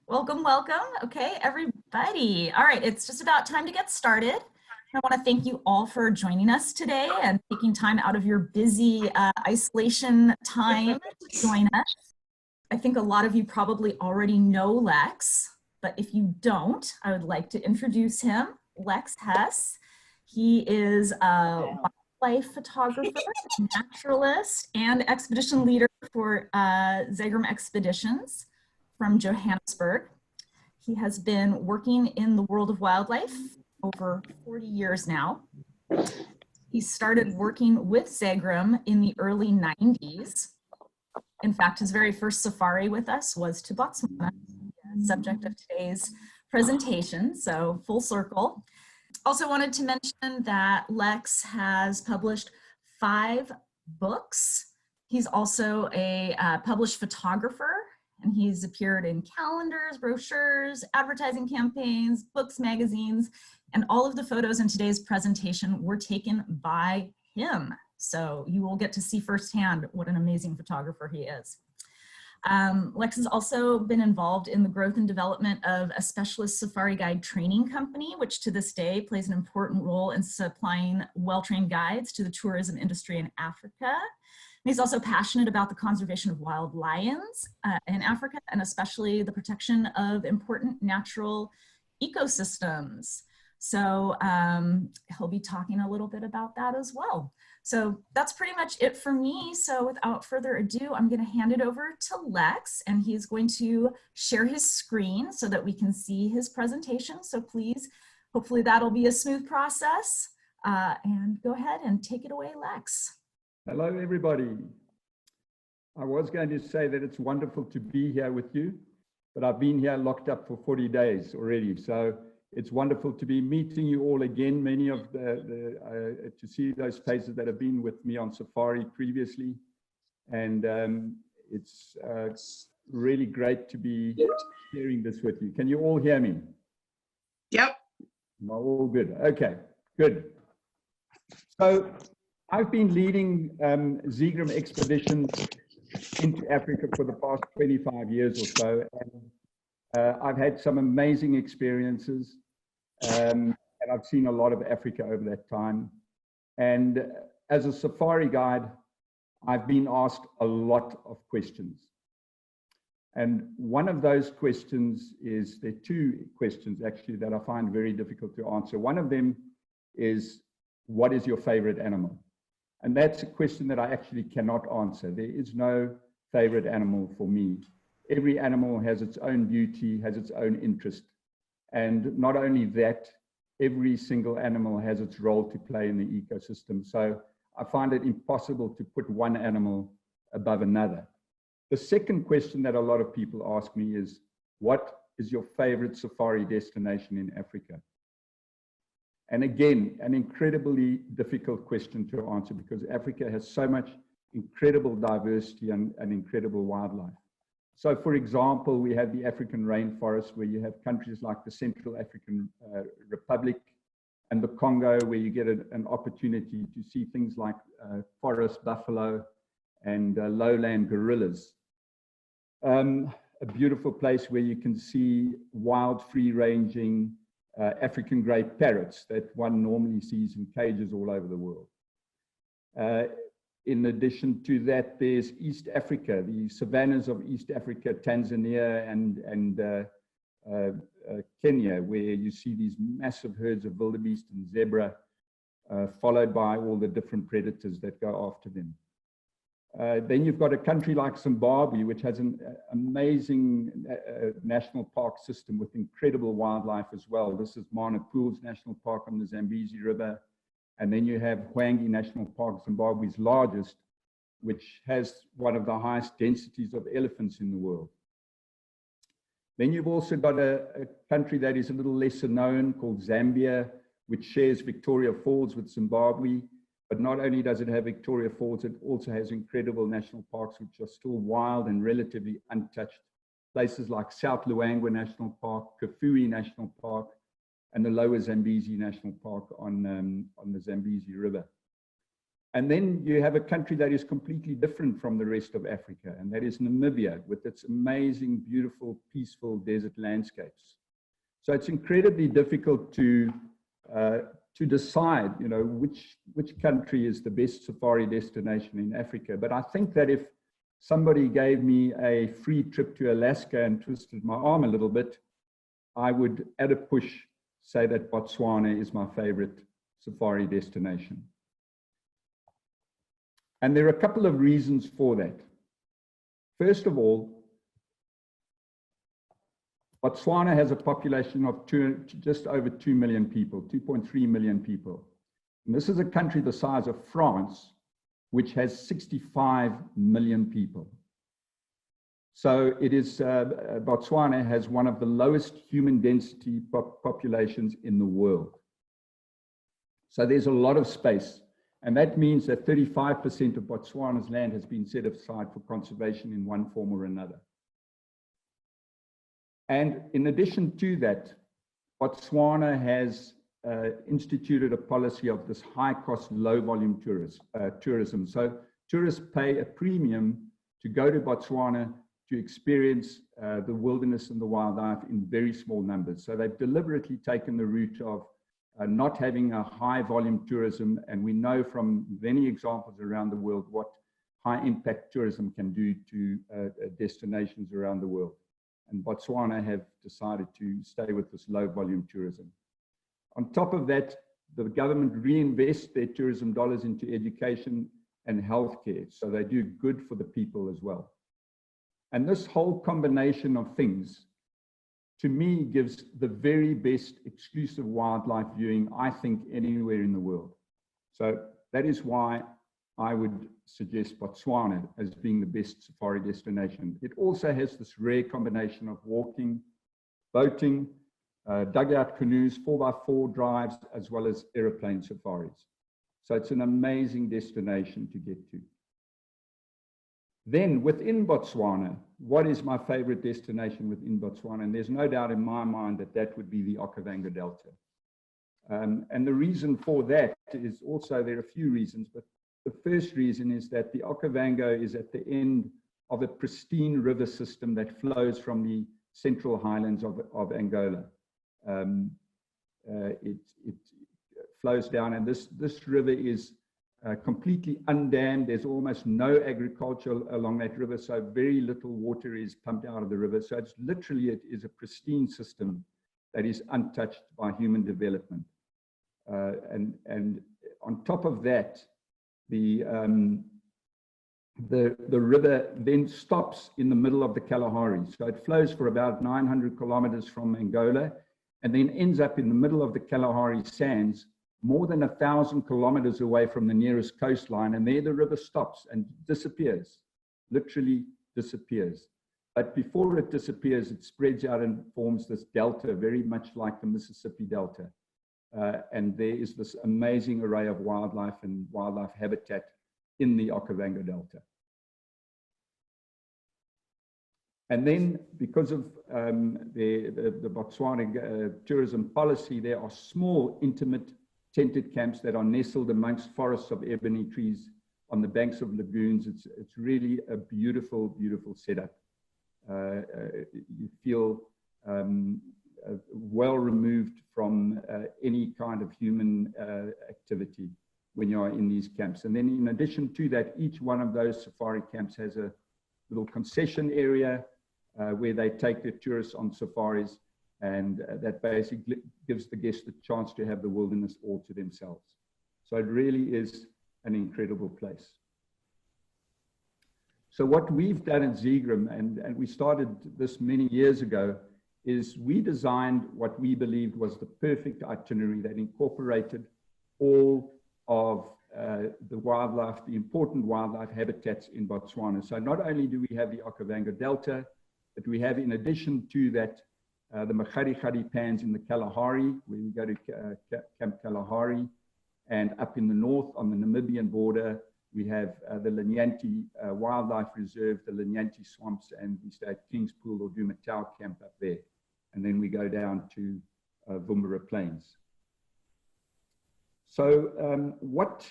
Welcome, welcome. Okay, everybody. All right, it's just about time to get started. I want to thank you all for joining us today and taking time out of your busy isolation time to join us. I think a lot of you probably already know Lex, but if you don't, I would like to introduce him, Lex Hes. He is a wildlife photographer, naturalist, and expedition leader for Zagrum Expeditions from Johannesburg. He has been working in the world of wildlife over 40 years now. He started working with Zagrum in the early 90s. In fact, his very first safari with us was to Botswana, the subject of today's presentation, so full circle. Also wanted to mention that Lex has published 5 books. He's also a published photographer, and he's appeared in calendars, brochures, advertising campaigns, books, magazines, and all of the photos in today's presentation were taken by him. So you will get to see firsthand what an amazing photographer he is. Lex has also been involved in the growth and development of a specialist safari guide training company, which to this day plays an important role in supplying well-trained guides to the tourism industry in Africa. He's also passionate about the conservation of wild lions in Africa, and especially the protection of important natural ecosystems. So he'll be talking a little bit about that as well. So that's pretty much it for me. So without further ado, I'm going to hand it over to Lex, and he's going to share his screen so that we can see his presentation. So please, hopefully that'll be a smooth process. And go ahead and take it away, Lex. Hello, everybody. I was going to say that it's wonderful to be here with you, but I've been here locked up for 40 days already. So it's wonderful to be meeting you all again, many of to see those faces that have been with me on safari previously. And it's really great to be sharing this with you. Can you all hear me? Yep. All good. Okay, good. So I've been leading Zagrum expeditions into Africa for the past 25 years or so, and I've had some amazing experiences, and I've seen a lot of Africa over that time. And as a safari guide, I've been asked a lot of questions. And one of those questions is, there are 2 questions actually that I find very difficult to answer. One of them is, what is your favorite animal? And that's a question that I actually cannot answer. There is no favorite animal for me. Every animal has its own beauty, has its own interest. And not only that, every single animal has its role to play in the ecosystem. So I find it impossible to put one animal above another. The second question that a lot of people ask me is, what is your favorite safari destination in Africa? And again, an incredibly difficult question to answer because Africa has so much incredible diversity and incredible wildlife. So for example, we have the African rainforest where you have countries like the Central African Republic and the Congo, where you get an opportunity to see things like forest buffalo and lowland gorillas. A beautiful place where you can see wild free-ranging African grey parrots that one normally sees in cages all over the world. In addition to that, there's East Africa, the savannas of East Africa, Tanzania and Kenya, where you see these massive herds of wildebeest and zebra, followed by all the different predators that go after them. Then you've got a country like Zimbabwe, which has an amazing national park system with incredible wildlife as well. This is Mana Pools National Park on the Zambezi River. And then you have Hwange National Park, Zimbabwe's largest, which has one of the highest densities of elephants in the world. Then you've also got a country that is a little lesser known called Zambia, which shares Victoria Falls with Zimbabwe. But not only does it have Victoria Falls, it also has incredible national parks which are still wild and relatively untouched. Places like South Luangwa National Park, Kafue National Park, and the Lower Zambezi National Park on the Zambezi River. And then you have a country that is completely different from the rest of Africa, and that is Namibia, with its amazing, beautiful, peaceful desert landscapes. So it's incredibly difficult to decide, you know, which country is the best safari destination in Africa. But I think that if somebody gave me a free trip to Alaska and twisted my arm a little bit, I would, at a push, say that Botswana is my favorite safari destination. And there are a couple of reasons for that. First of all, Botswana has a population of just over 2 million people, 2.3 million people. And this is a country the size of France, which has 65 million people. So it is, Botswana has one of the lowest human density populations in the world. So there's a lot of space. And that means that 35% of Botswana's land has been set aside for conservation in one form or another. And in addition to that, Botswana has instituted a policy of this high-cost, low-volume tourism. So tourists pay a premium to go to Botswana to experience the wilderness and the wildlife in very small numbers. So they've deliberately taken the route of not having a high volume tourism, and we know from many examples around the world what high impact tourism can do to destinations around the world. And Botswana have decided to stay with this low volume tourism. On top of that, the government reinvests their tourism dollars into education and healthcare, so they do good for the people as well. And this whole combination of things, to me, gives the very best exclusive wildlife viewing, I think, anywhere in the world. So that is why I would suggest Botswana as being the best safari destination. It also has this rare combination of walking, boating, dugout canoes, 4x4 drives, as well as aeroplane safaris. So it's an amazing destination to get to. Then within Botswana, what is my favorite destination within Botswana? And there's no doubt in my mind that that would be the Okavango Delta. And the reason for that is also, there are a few reasons, but the first reason is that the Okavango is at the end of a pristine river system that flows from the central highlands of Angola. It flows down, and this river is completely undammed. There's almost no agriculture along that river, so very little water is pumped out of the river. So it's literally, it is a pristine system that is untouched by human development. And on top of that, the river then stops in the middle of the Kalahari. So it flows for about 900 kilometers from Angola, and then ends up in the middle of the Kalahari sands, more than 1,000 kilometers away from the nearest coastline, and there the river stops and disappears, literally disappears. But before it disappears, it spreads out and forms this delta, very much like the Mississippi Delta. And there is this amazing array of wildlife and wildlife habitat in the Okavango Delta. And then, because of the Botswana tourism policy, there are small, intimate tented camps that are nestled amongst forests of ebony trees on the banks of lagoons. It's really a beautiful, beautiful setup. You feel well removed from any kind of human activity when you are in these camps. And then in addition to that, each one of those safari camps has a little concession area where they take their tourists on safaris, and that basically gives the guests the chance to have the wilderness all to themselves. So it really is an incredible place. So what we've done at Seagram, and we started this many years ago, is we designed what we believed was the perfect itinerary that incorporated all of the wildlife, the important wildlife habitats in Botswana. So not only do we have the Okavango Delta, but we have, in addition to that, the Makgadikgadi Pans in the Kalahari, where we go to Camp Kalahari, and up in the north on the Namibian border, we have the Linyanti Wildlife Reserve, the Linyanti Swamps, and we stay at King's Pool or Dumatau Camp up there. And then we go down to Vumbera Plains. So what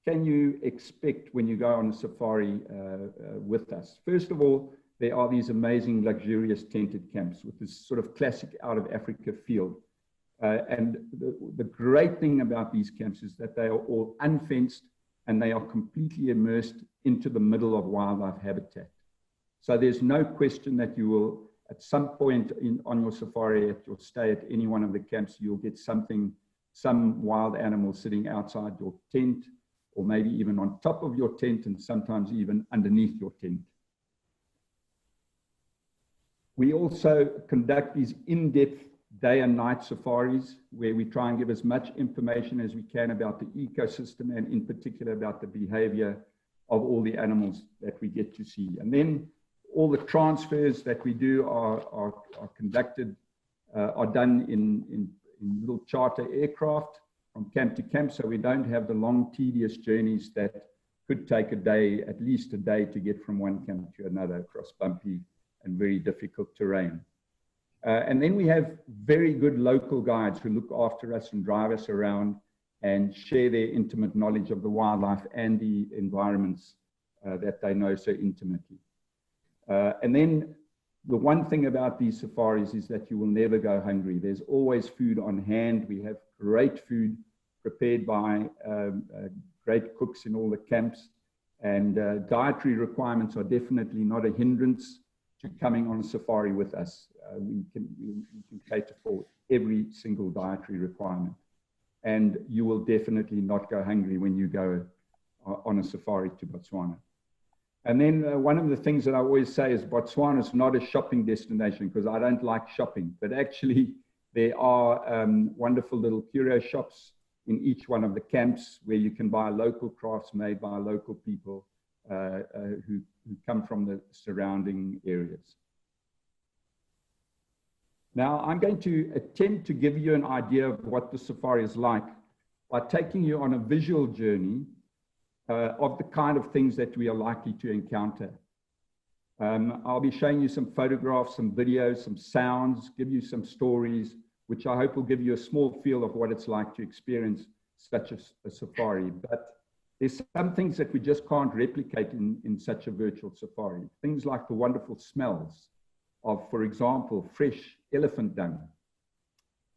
can you expect when you go on a safari with us? First of all, there are these amazing luxurious tented camps with this sort of classic out of Africa feel. And the great thing about these camps is that they are all unfenced and they are completely immersed into the middle of wildlife habitat. So there's no question that you will, at some point on your safari, at your stay at any one of the camps, you'll get some wild animal sitting outside your tent, or maybe even on top of your tent, and sometimes even underneath your tent. We also conduct these in-depth day and night safaris where we try and give as much information as we can about the ecosystem and in particular about the behavior of all the animals that we get to see. And then all the transfers that we do are conducted, are done in little charter aircraft from camp to camp, so we don't have the long tedious journeys that could take a day, at least a day, to get from one camp to another across bumpy and very difficult terrain. And then we have very good local guides who look after us and drive us around and share their intimate knowledge of the wildlife and the environments that they know so intimately. And then the one thing about these safaris is that you will never go hungry. There's always food on hand. We have great food prepared by great cooks in all the camps, and dietary requirements are definitely not a hindrance to coming on a safari with us. We can cater for every single dietary requirement, and you will definitely not go hungry when you go on a safari to Botswana. And then one of the things that I always say is Botswana is not a shopping destination, because I don't like shopping, but actually there are wonderful little curio shops in each one of the camps where you can buy local crafts made by local people who come from the surrounding areas. Now, I'm going to attempt to give you an idea of what the safari is like by taking you on a visual journey of the kind of things that we are likely to encounter. I'll be showing you some photographs, some videos, some sounds, give you some stories, which I hope will give you a small feel of what it's like to experience such a safari. But there's some things that we just can't replicate in such a virtual safari. Things like the wonderful smells of, for example, fresh elephant dung,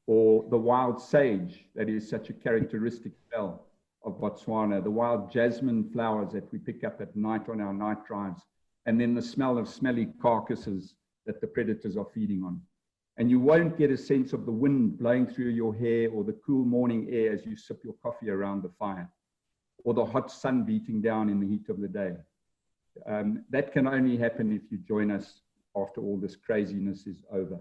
or the wild sage that is such a characteristic smell of Botswana, the wild jasmine flowers that we pick up at night on our night drives, and then the smell of smelly carcasses that the predators are feeding on. And you won't get a sense of the wind blowing through your hair or the cool morning air as you sip your coffee around the fire, or the hot sun beating down in the heat of the day. That can only happen if you join us after all this craziness is over.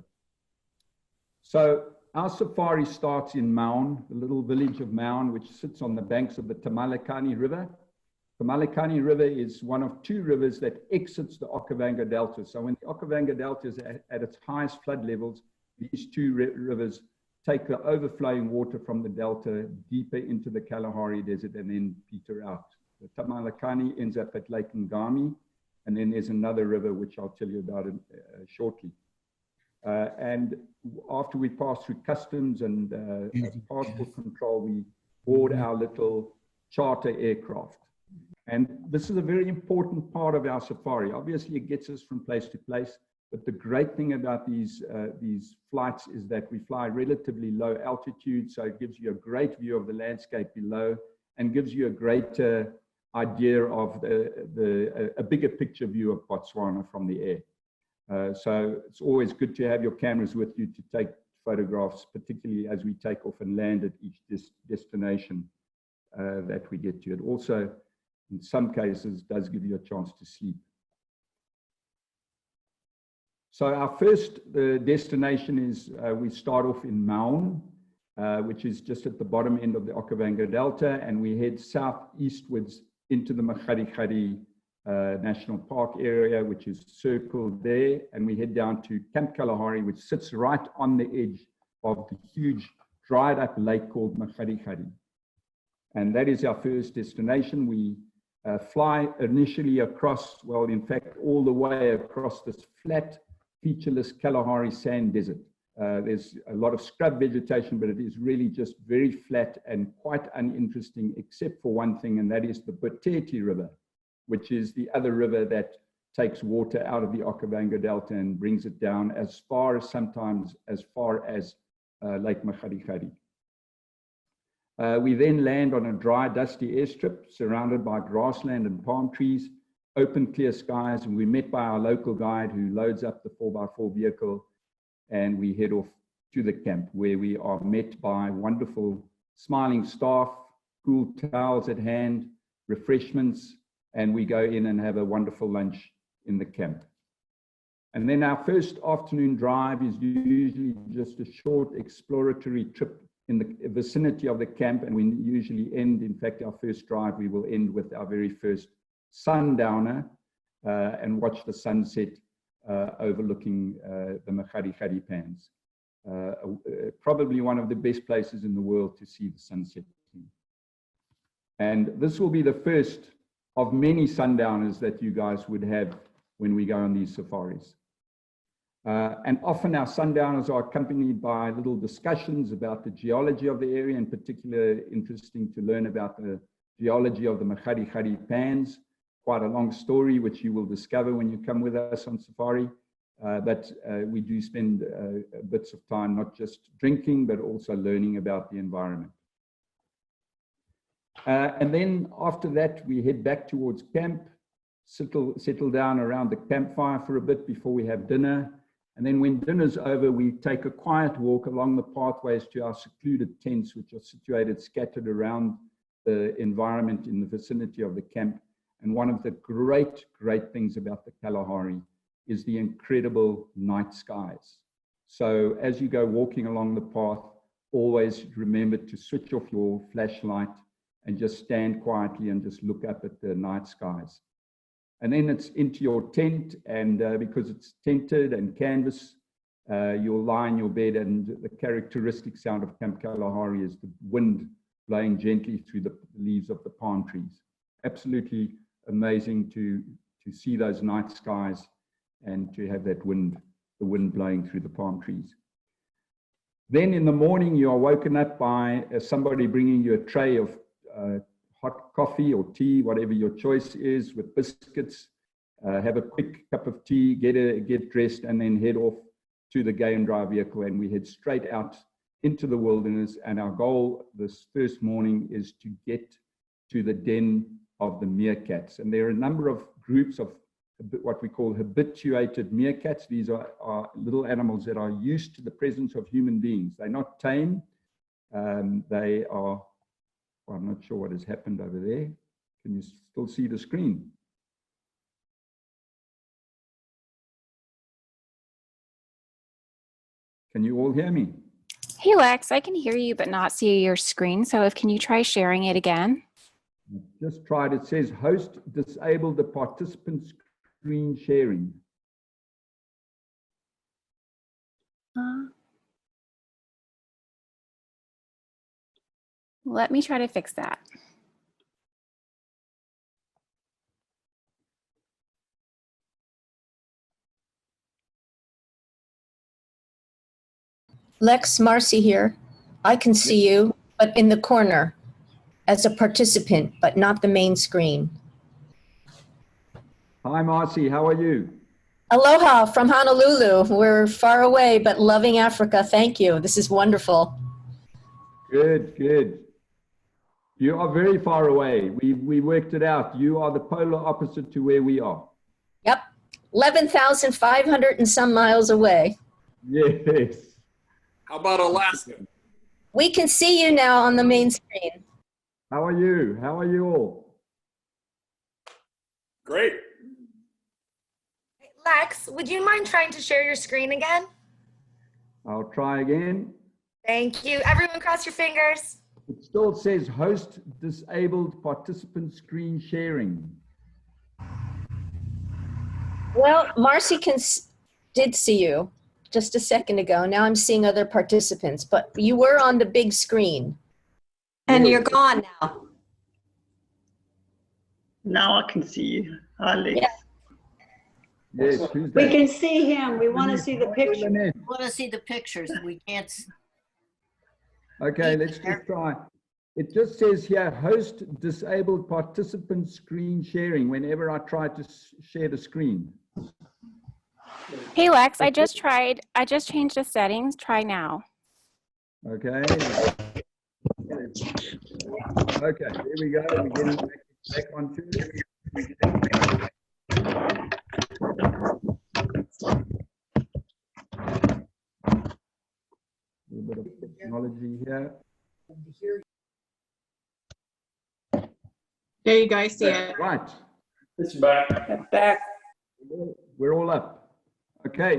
So our safari starts in Maun, the little village of Maun, which sits on the banks of the Tamalakani River. Tamalakani River is one of two rivers that exits the Okavango Delta. So when the Okavango Delta is at its highest flood levels, these two rivers take the overflowing water from the delta deeper into the Kalahari Desert and then peter out. The Tamalakani ends up at Lake Ngami, and then there's another river which I'll tell you about shortly. And after we pass through customs and passport control, we board our little charter aircraft. And this is a very important part of our safari. Obviously, it gets us from place to place, but the great thing about these flights is that we fly relatively low altitude, so it gives you a great view of the landscape below and gives you a greater idea of a bigger picture view of Botswana from the air. So it's always good to have your cameras with you to take photographs, particularly as we take off and land at each destination that we get to. It also, in some cases, does give you a chance to sleep. So our first destination is, we start off in Maun, which is just at the bottom end of the Okavango Delta, and we head southeastwards into the Makgadikgadi National Park area, which is circled there, and we head down to Camp Kalahari, which sits right on the edge of the huge dried up lake called Makgadikgadi. And that is our first destination. We fly initially across, well, in fact, all the way across this flat, featureless Kalahari sand desert. There's a lot of scrub vegetation, but it is really just very flat and quite uninteresting, except for one thing, and that is the Boteti River, which is the other river that takes water out of the Okavango Delta and brings it down as far as sometimes as far as Lake Makgadikgadi. We then land on a dry, dusty airstrip surrounded by grassland and palm trees, open, clear skies, and we're met by our local guide who loads up the 4x4 vehicle, and we head off to the camp where we are met by wonderful smiling staff, cool towels at hand, refreshments, and we go in and have a wonderful lunch in the camp. And then our first afternoon drive is usually just a short exploratory trip in the vicinity of the camp, and we usually end, in fact, our first drive, we will end with our very first sundowner and watch the sunset overlooking the Makgadikgadi Pans. Probably one of the best places in the world to see the sunset. And this will be the first of many sundowners that you guys would have when we go on these safaris. And often our sundowners are accompanied by little discussions about the geology of the area, in particular interesting to learn about the geology of the Makgadikgadi Pans. Quite a long story, which you will discover when you come with us on safari. But we do spend bits of time not just drinking, but also learning about the environment. And then after that, we head back towards camp, settle down around the campfire for a bit before we have dinner. And then when dinner's over, we take a quiet walk along the pathways to our secluded tents, which are situated scattered around the environment in the vicinity of the camp. And one of the great things about the Kalahari is the incredible night skies. So as you go walking along the path, always remember to switch off your flashlight and just stand quietly and just look up at the night skies. And then it's into your tent, and because it's tented and canvas, you'll lie in your bed, and the characteristic sound of Camp Kalahari is the wind blowing gently through the leaves of the palm trees. Absolutely amazing to see those night skies and to have that wind, the wind blowing through the palm trees. Then in the morning, you are woken up by somebody bringing you a tray of hot coffee or tea, whatever your choice is, with biscuits. Have a quick cup of tea, get dressed, and then head off to the gay and dry vehicle, and we head straight out into the wilderness. And our goal this first morning is to get to the den of the meerkats. And there are a number of groups of what we call habituated meerkats. These are little animals that are used to the presence of human beings. They're not tame. They are, well, I'm not sure what has happened over there. Can you still see the screen? Can you all hear me? Hey Lex, I can hear you but not see your screen. So can you try sharing it again? Just tried. It says host disabled the participant screen sharing. Let me try to fix that. Lex, Marcy here. I can see you, but in the corner as a participant, but not the main screen. Hi, Marcy. How are you? Aloha from Honolulu. We're far away, but loving Africa. Thank you. This is wonderful. Good, good. You are very far away. We worked it out. You are the polar opposite to where we are. Yep. 11,500 and some miles away. Yes. How about Alaska? We can see you now on the main screen. How are you? How are you all? Great. Lex, would you mind trying to share your screen again? I'll try again. Thank you. Everyone cross your fingers. It still says host disabled participant screen sharing. Well, Marcy did see you just a second ago. Now I'm seeing other participants, but you were on the big screen. And you're gone now. Now I can see you. Hi, Lex. Yeah. Yes, who's We that? can see him. We want to Lynette, see the how are you, picture. Lynette? Want to see the pictures. We can't. Okay, see let's there. just try. It just says here, host disabled participant screen sharing whenever I try to share the screen. Hey Lex, I just changed the settings. Try now. Okay. Okay, here we go. We're getting back onto it. A little bit of technology here. There you go, I see it. Right. It's back. Back. We're all up. Okay,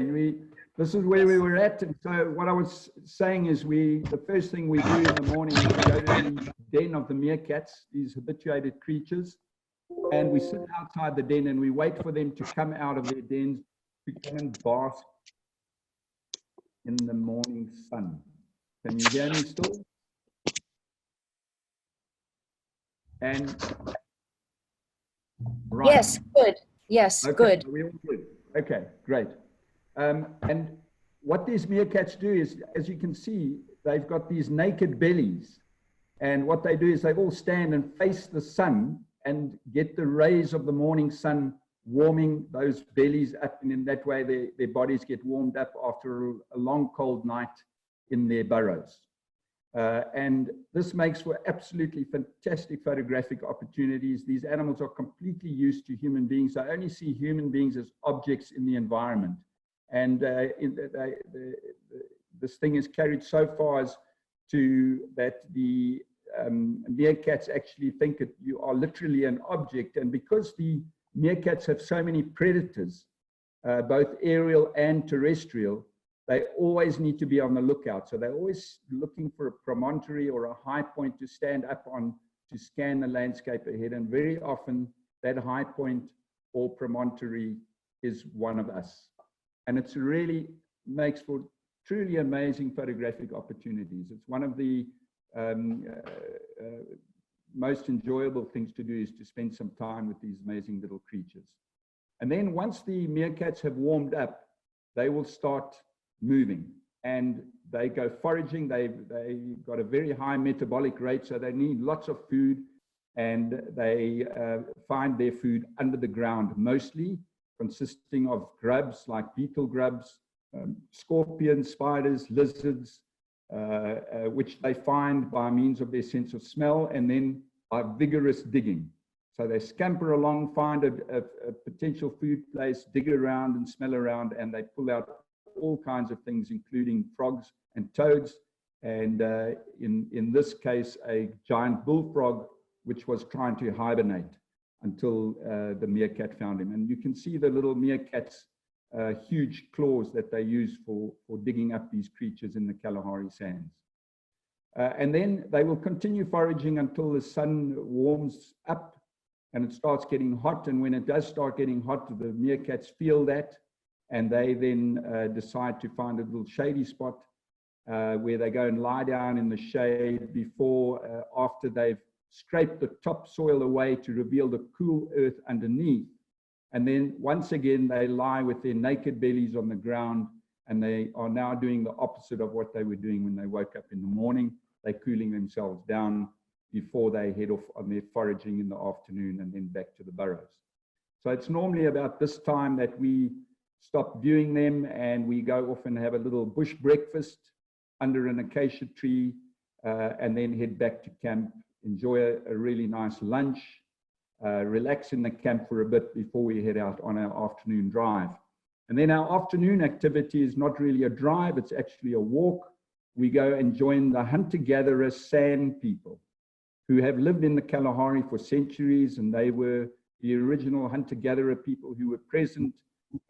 this is where we were at. And so what I was saying is the first thing we do in the morning is we go to the den of the meerkats, these habituated creatures, and we sit outside the den and we wait for them to come out of their dens to come and bask in the morning sun. Can you hear me still? And right. Yes, good. Yes, Okay, good. so we're all good. Okay, great. And what these meerkats do is, as you can see, they've got these naked bellies. And what they do is they all stand and face the sun and get the rays of the morning sun warming those bellies up. And in that way, their bodies get warmed up after a long, cold night in their burrows. And this makes for absolutely fantastic photographic opportunities. These animals are completely used to human beings. They only see human beings as objects in the environment. And this thing is carried so far as to that the meerkats actually think that you are literally an object. And because the meerkats have so many predators, both aerial and terrestrial, they always need to be on the lookout. So they're always looking for a promontory or a high point to stand up on to scan the landscape ahead. And very often that high point or promontory is one of us. And it's really makes for truly amazing photographic opportunities. It's one of the most enjoyable things to do is to spend some time with these amazing little creatures. And then once the meerkats have warmed up, they will start moving and they go foraging. They've got a very high metabolic rate, so they need lots of food, and they find their food under the ground, mostly consisting of grubs like beetle grubs, scorpions, spiders, lizards, which they find by means of their sense of smell and then by vigorous digging. So they scamper along, find a potential food place, dig around and smell around, and they pull out all kinds of things, including frogs and toads, and in this case, a giant bullfrog, which was trying to hibernate until the meerkat found him. And you can see the little meerkat's huge claws that they use for digging up these creatures in the Kalahari sands. And then they will continue foraging until the sun warms up and it starts getting hot. And when it does start getting hot, the meerkats feel that, and they then decide to find a little shady spot where they go and lie down in the shade before, after they've scraped the topsoil away to reveal the cool earth underneath. And then once again, they lie with their naked bellies on the ground, and they are now doing the opposite of what they were doing when they woke up in the morning. They're cooling themselves down before they head off on their foraging in the afternoon and then back to the burrows. So it's normally about this time that we stop viewing them and we go off and have a little bush breakfast under an acacia tree, and then head back to camp, enjoy a really nice lunch, relax in the camp for a bit before we head out on our afternoon drive. And then our afternoon activity is not really a drive, it's actually a walk. We go and join the hunter-gatherer San people who have lived in the Kalahari for centuries, and they were the original hunter-gatherer people who were present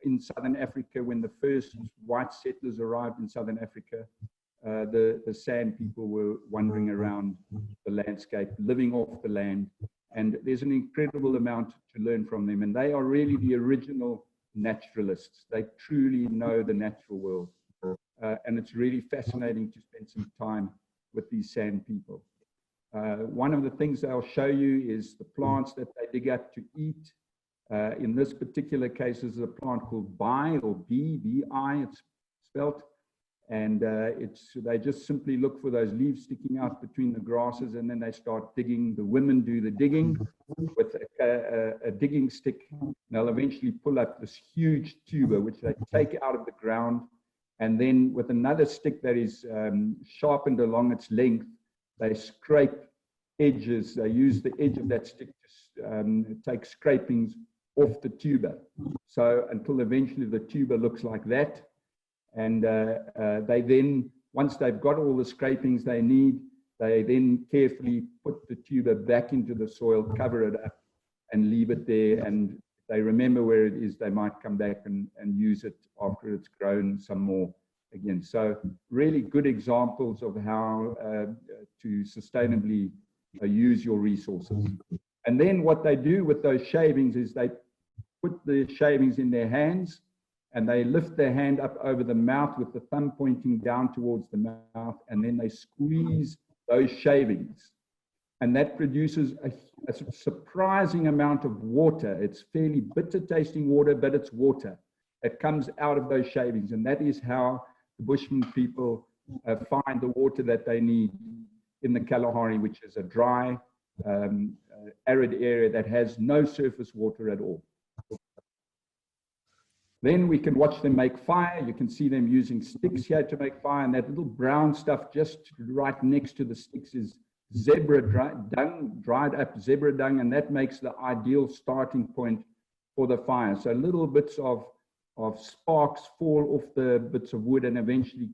in Southern Africa when the first white settlers arrived in Southern Africa. The San people were wandering around the landscape, living off the land, and there's an incredible amount to learn from them. And they are really the original naturalists. They truly know the natural world. And it's really fascinating to spend some time with these San people. One of the things I'll show you is the plants that they dig up to eat. In this particular case, this is a plant called Bi, or B-I, it's spelt. And they just simply look for those leaves sticking out between the grasses, and then they start digging. The women do the digging with a digging stick. They'll eventually pull up this huge tuber, which they take out of the ground. And then with another stick that is sharpened along its length, they scrape edges. They use the edge of that stick to take scrapings off the tuber. So until eventually the tuber looks like that. And they then, once they've got all the scrapings they need, they then carefully put the tuber back into the soil, cover it up, and leave it there. And if they remember where it is, they might come back and use it after it's grown some more again. So really good examples of how to sustainably use your resources. And then what they do with those shavings is they put the shavings in their hands, and they lift their hand up over the mouth with the thumb pointing down towards the mouth, and then they squeeze those shavings. And that produces a surprising amount of water. It's fairly bitter tasting water, but it's water. It comes out of those shavings. And that is how the Bushman people find the water that they need in the Kalahari, which is a dry, arid area that has no surface water at all. Then we can watch them make fire. You can see them using sticks here to make fire. And that little brown stuff just right next to the sticks is zebra dung, dried up zebra dung. And that makes the ideal starting point for the fire. So little bits of sparks fall off the bits of wood and eventually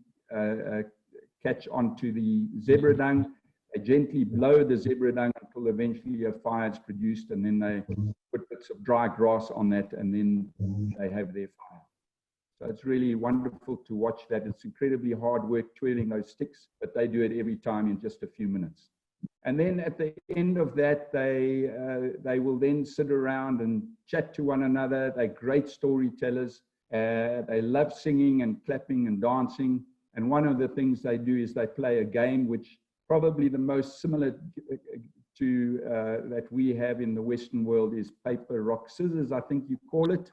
catch onto the zebra dung. They gently blow the zebra dung until eventually a fire is produced, and then they put bits of dry grass on that, and then they have their fire. So it's really wonderful to watch that. It's incredibly hard work twirling those sticks, but they do it every time in just a few minutes. And then at the end of that, they will then sit around and chat to one another. They're great storytellers. They love singing and clapping and dancing. And one of the things they do is they play a game which probably the most similar to that we have in the Western world is paper, rock, scissors, I think you call it.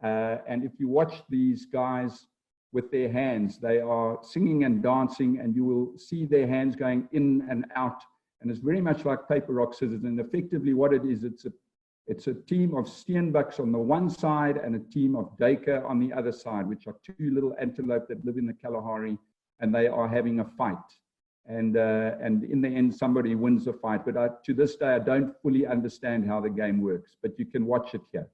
And if you watch these guys with their hands, they are singing and dancing, and you will see their hands going in and out. And it's very much like paper, rock, scissors. And effectively what it is, it's a team of steenbucks on the one side and a team of duiker on the other side, which are two little antelope that live in the Kalahari, and they are having a fight. And in the end, somebody wins the fight. But to this day, I don't fully understand how the game works, but you can watch it here.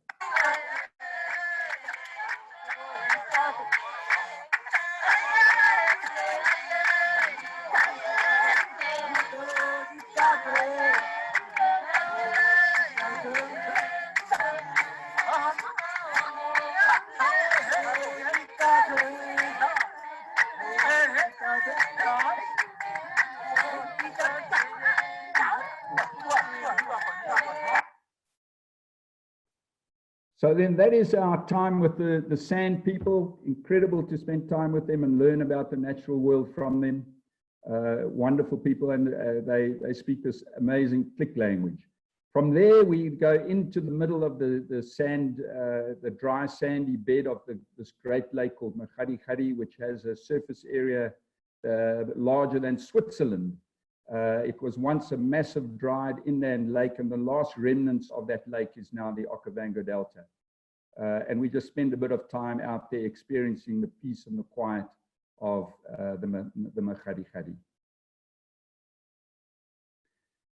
So then that is our time with the Sand people. Incredible to spend time with them and learn about the natural world from them. Wonderful people, and they speak this amazing click language. From there, we go into the middle of the sand, the dry sandy bed of this great lake called Makgadikgadi, which has a surface area larger than Switzerland. It was once a massive dried inland lake, and the last remnants of that lake is now the Okavango Delta. And we just spend a bit of time out there experiencing the peace and the quiet of the Makgadikgadi.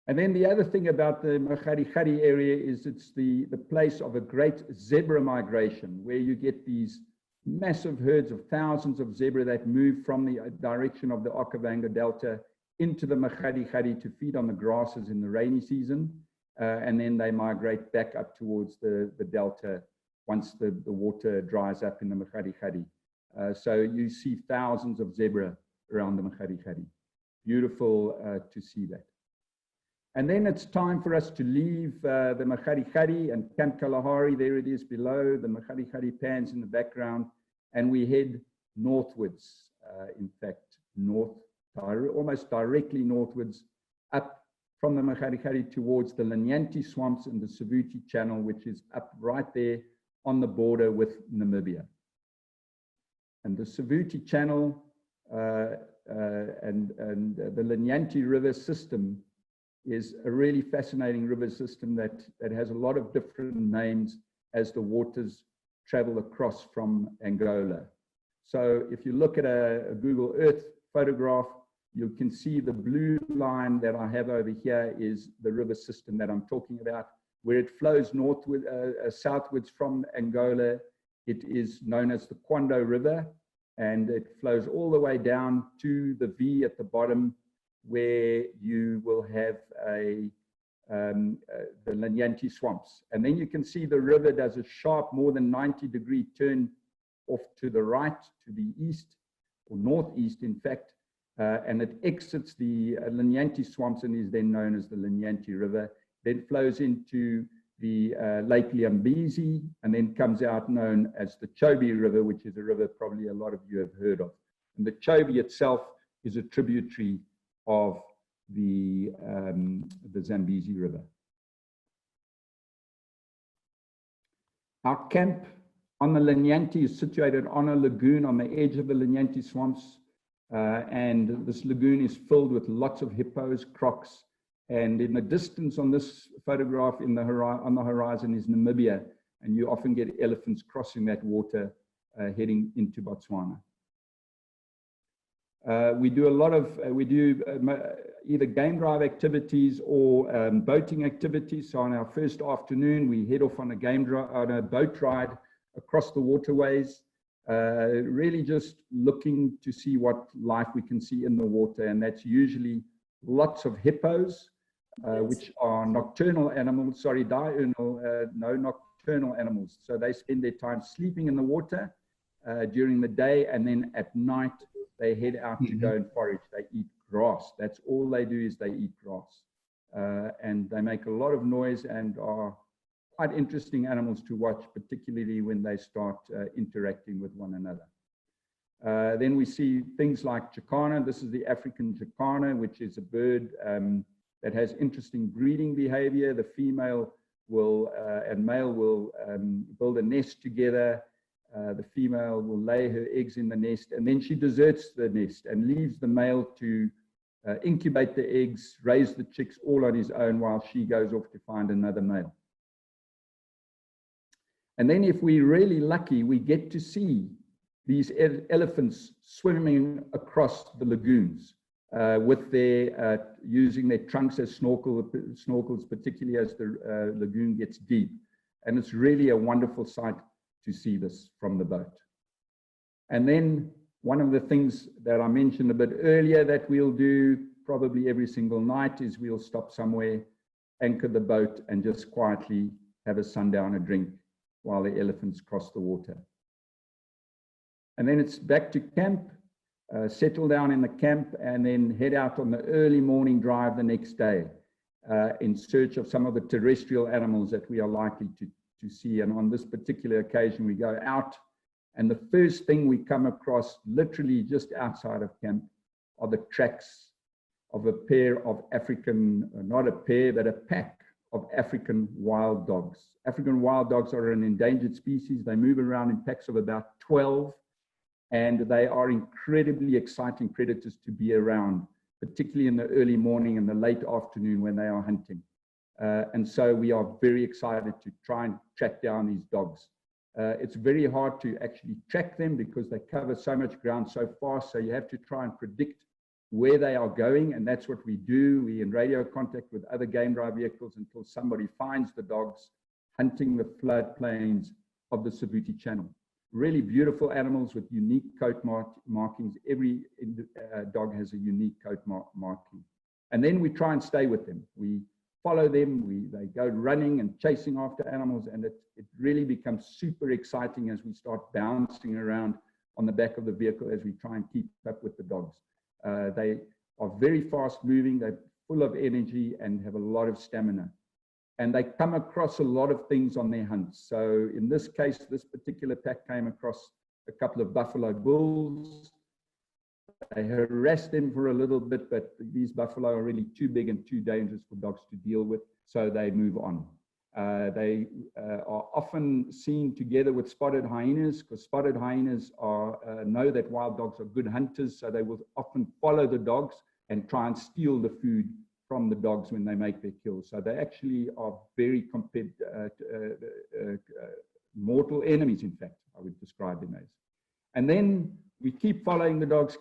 And then the other thing about the Makgadikgadi area is it's the place of a great zebra migration, where you get these massive herds of thousands of zebra that move from the direction of the Okavango Delta into the Makgadikgadi to feed on the grasses in the rainy season, and then they migrate back up towards the delta once the water dries up in the Makgadikgadi. So you see thousands of zebra around the Makgadikgadi. Beautiful to see that. And then it's time for us to leave the Makgadikgadi and Camp Kalahari. There it is below, the Makgadikgadi Pans in the background, and we head northwards, in fact, almost directly northwards, up from the Makgadikgadi towards the Linyanti swamps and the Savuti Channel, which is up right there on the border with Namibia. And the Savuti Channel and the Linyanti River system is a really fascinating river system that has a lot of different names as the waters travel across from Angola. So if you look at a Google Earth photograph, you can see the blue line that I have over here is the river system that I'm talking about. Where it flows northward, southwards from Angola, it is known as the Kwando River, and it flows all the way down to the V at the bottom, where you will have the Linyanti swamps. And then you can see the river does a sharp, more than 90-degree turn off to the right, to the east, or northeast, in fact, and it exits the Linyanti swamps and is then known as the Linyanti River, then flows into the Lake Liambezi, and then comes out known as the Chobe River, which is a river probably a lot of you have heard of. And the Chobe itself is a tributary of the Zambezi River. Our camp on the Linyanti is situated on a lagoon on the edge of the Linyanti swamps, and this lagoon is filled with lots of hippos, crocs, and in the distance on this photograph on the horizon is Namibia, and you often get elephants crossing that water heading into Botswana. We do a lot of, either game drive activities or boating activities. So on our first afternoon, we head off on a boat ride across the waterways, really just looking to see what life we can see in the water. And that's usually lots of hippos, which are nocturnal animals, nocturnal animals. So they spend their time sleeping in the water during the day, and then at night, they head out to go and forage. They eat grass. That's all they do, is they eat grass. And they make a lot of noise and are quite interesting animals to watch, particularly when they start interacting with one another. Then we see things like jacana. This is the African jacana, which is a bird that has interesting breeding behavior. The female will and male will build a nest together. The female will lay her eggs in the nest, and then she deserts the nest and leaves the male to incubate the eggs, raise the chicks all on his own while she goes off to find another male. And then if we're really lucky, we get to see these elephants swimming across the lagoons with their, using their trunks as snorkels, particularly as the lagoon gets deep. And it's really a wonderful sight to see this from the boat. And then one of the things that I mentioned a bit earlier that we'll do probably every single night is we'll stop somewhere, anchor the boat, and just quietly have a sundowner drink while the elephants cross the water. And then it's back to camp, settle down in the camp, and then head out on the early morning drive the next day in search of some of the terrestrial animals that we are likely to see. And on this particular occasion, we go out, and the first thing we come across, literally just outside of camp, are the tracks of a pair of African, not a pair, but a pack of African wild dogs. African wild dogs are an endangered species. They move around in packs of about 12, and they are incredibly exciting predators to be around, particularly in the early morning and the late afternoon when they are hunting. And so we are very excited to try and track down these dogs. It's very hard to actually track them because they cover so much ground so fast. So you have to try and predict where they are going. And that's what we do. We're in radio contact with other game drive vehicles until somebody finds the dogs hunting the floodplains of the Savuti Channel. Really beautiful animals with unique coat markings. Every dog has a unique coat marking. And then we try and stay with them. We follow them, they go running and chasing after animals, and it really becomes super exciting as we start bouncing around on the back of the vehicle as we try and keep up with the dogs. They are very fast moving, they're full of energy and have a lot of stamina. And they come across a lot of things on their hunts. So in this case, this particular pack came across a couple of buffalo bulls. They harass them for a little bit, but these buffalo are really too big and too dangerous for dogs to deal with, so they move on. They are often seen together with spotted hyenas, because spotted hyenas know that wild dogs are good hunters, so they will often follow the dogs and try and steal the food from the dogs when they make their kills. So they actually are very mortal enemies, in fact, I would describe them as. And then we keep following the dogs,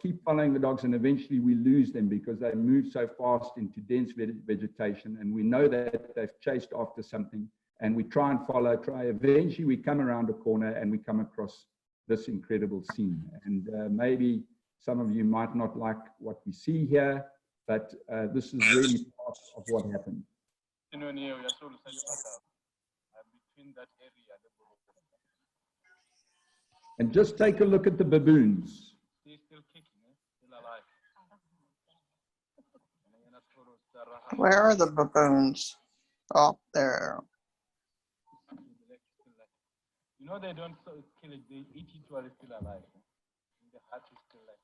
and eventually we lose them because they move so fast into dense vegetation, and we know that they've chased after something, and we try and follow, eventually we come around a corner and we come across this incredible scene. And maybe some of you might not like what we see here, but this is really part of what happened. And just take a look at the baboons. Where are the baboons? Up there. You know, they don't kill it, they eat it while it's still alive. The heart is still like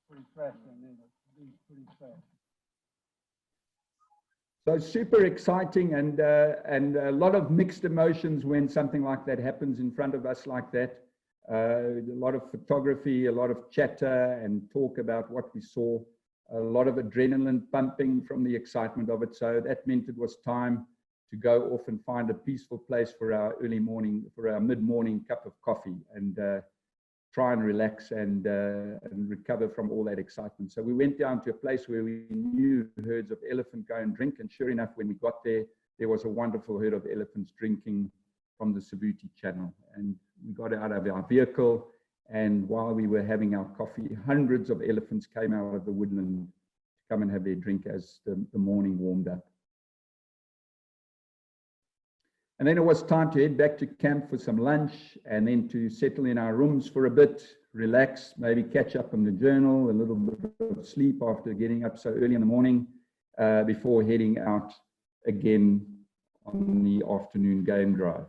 pretty fresh, and then it's pretty fresh. So super exciting, and a lot of mixed emotions when something like that happens in front of us like that. A lot of photography, a lot of chatter and talk about what we saw, a lot of adrenaline pumping from the excitement of it. So that meant it was time to go off and find a peaceful place for our early morning, for our mid-morning cup of coffee, and try and relax and recover from all that excitement. So we went down to a place where we knew herds of elephant go and drink, and sure enough, when we got there, there was a wonderful herd of elephants drinking from the Savuti Channel. And we got out of our vehicle, and while we were having our coffee, hundreds of elephants came out of the woodland to come and have their drink as the morning warmed up. And then it was time to head back to camp for some lunch, and then to settle in our rooms for a bit, relax, maybe catch up on the journal, a little bit of sleep after getting up so early in the morning, before heading out again on the afternoon game drive.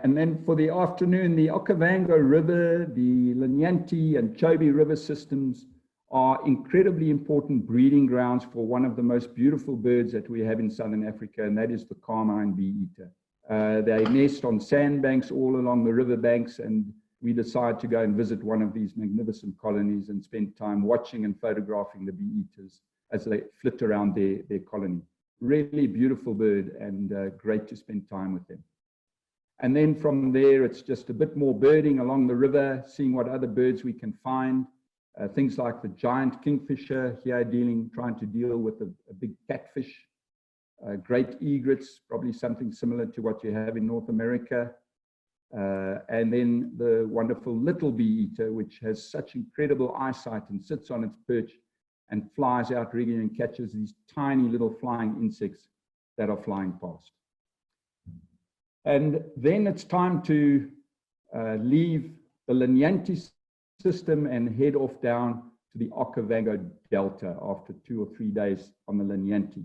And then for the afternoon, the Okavango River, the Linyanti and Chitabe river systems are incredibly important breeding grounds for one of the most beautiful birds that we have in Southern Africa, and that is the carmine bee-eater. They nest on sandbanks all along the river banks, and we decided to go and visit one of these magnificent colonies and spend time watching and photographing the bee-eaters as they flit around their colony. Really beautiful bird, and great to spend time with them. And then from there, it's just a bit more birding along the river, seeing what other birds we can find. Things like the giant kingfisher here, trying to deal with a big catfish, great egrets, probably something similar to what you have in North America. And then the wonderful little bee eater, which has such incredible eyesight and sits on its perch and flies out regularly and catches these tiny little flying insects that are flying past. And then it's time to leave the Linyanti system and head off down to the Okavango Delta after 2 or 3 days on the Linyanti.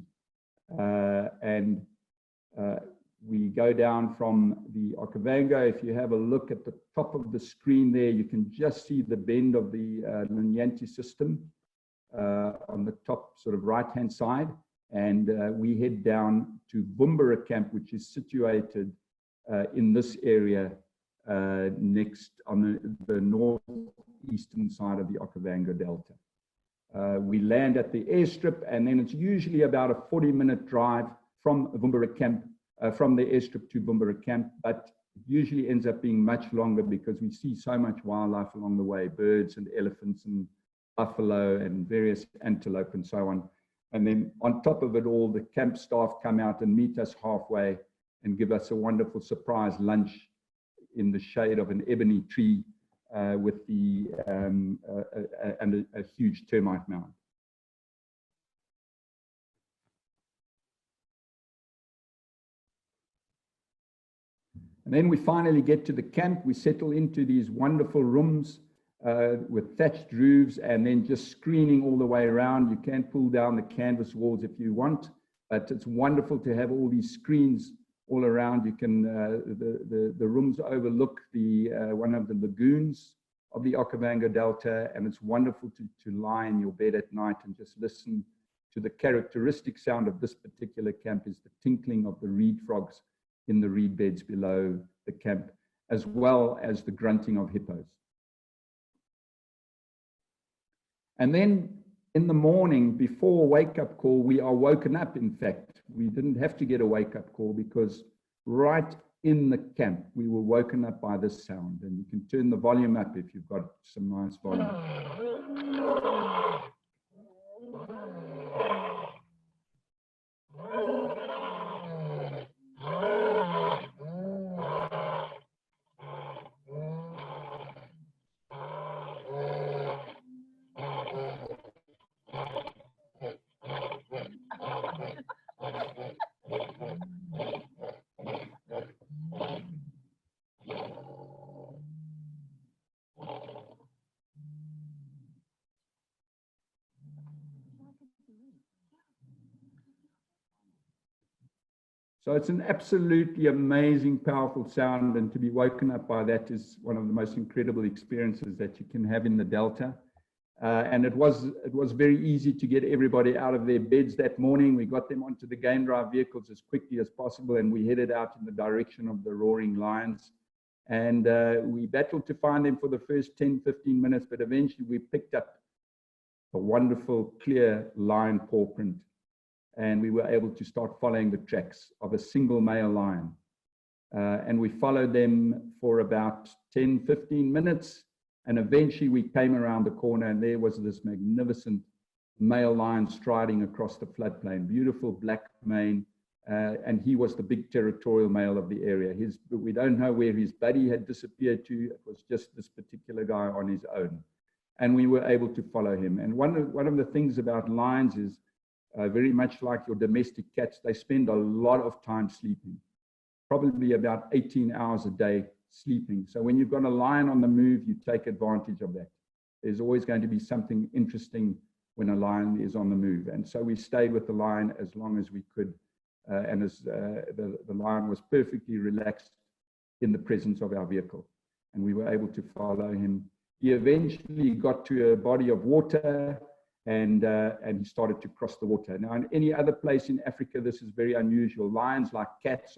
We go down from the Okavango. If you have a look at the top of the screen there, you can just see the bend of the Linyanti system on the top sort of right-hand side. And we head down to Bumbara Camp, which is situated in this area next on the northeastern side of the Okavango Delta. We land at the airstrip, and then it's usually about a 40-minute drive from Bumbara Camp, from the airstrip to Bumbara Camp, but it usually ends up being much longer because we see so much wildlife along the way, birds and elephants and buffalo and various antelope and so on. And then on top of it all, the camp staff come out and meet us halfway and give us a wonderful surprise lunch in the shade of an ebony tree with and a huge termite mound. And then we finally get to the camp. We settle into these wonderful rooms with thatched roofs, and then just screening all the way around. You can pull down the canvas walls if you want, but it's wonderful to have all these screens all around. You can, the rooms overlook one of the lagoons of the Okavango Delta, and it's wonderful to lie in your bed at night and just listen to the characteristic sound of this particular camp is the tinkling of the reed frogs in the reed beds below the camp, as well as the grunting of hippos. And then in the morning, before wake-up call, we are woken up, in fact. We didn't have to get a wake-up call because right in the camp, we were woken up by this sound. And you can turn the volume up if you've got some nice volume. So it's an absolutely amazing, powerful sound, and to be woken up by that is one of the most incredible experiences that you can have in the Delta. And it was very easy to get everybody out of their beds that morning. We got them onto the game drive vehicles as quickly as possible, and we headed out in the direction of the roaring lions. And we battled to find them for the first 10, 15 minutes, but eventually we picked up a wonderful, clear lion paw print. And we were able to start following the tracks of a single male lion. And we followed them for about 10, 15 minutes. And eventually we came around the corner and there was this magnificent male lion striding across the floodplain, beautiful black mane. And he was the big territorial male of the area. We don't know where his buddy had disappeared to. It was just this particular guy on his own. And we were able to follow him. And one of the things about lions is, very much like your domestic cats, they spend a lot of time sleeping, probably about 18 hours a day sleeping. So when you've got a lion on the move, you take advantage of that. There's always going to be something interesting when a lion is on the move. And so we stayed with the lion as long as we could. And as the lion was perfectly relaxed in the presence of our vehicle. And we were able to follow him. He eventually got to a body of water, and he started to cross the water. Now, in any other place in Africa, this is very unusual. Lions, like cats,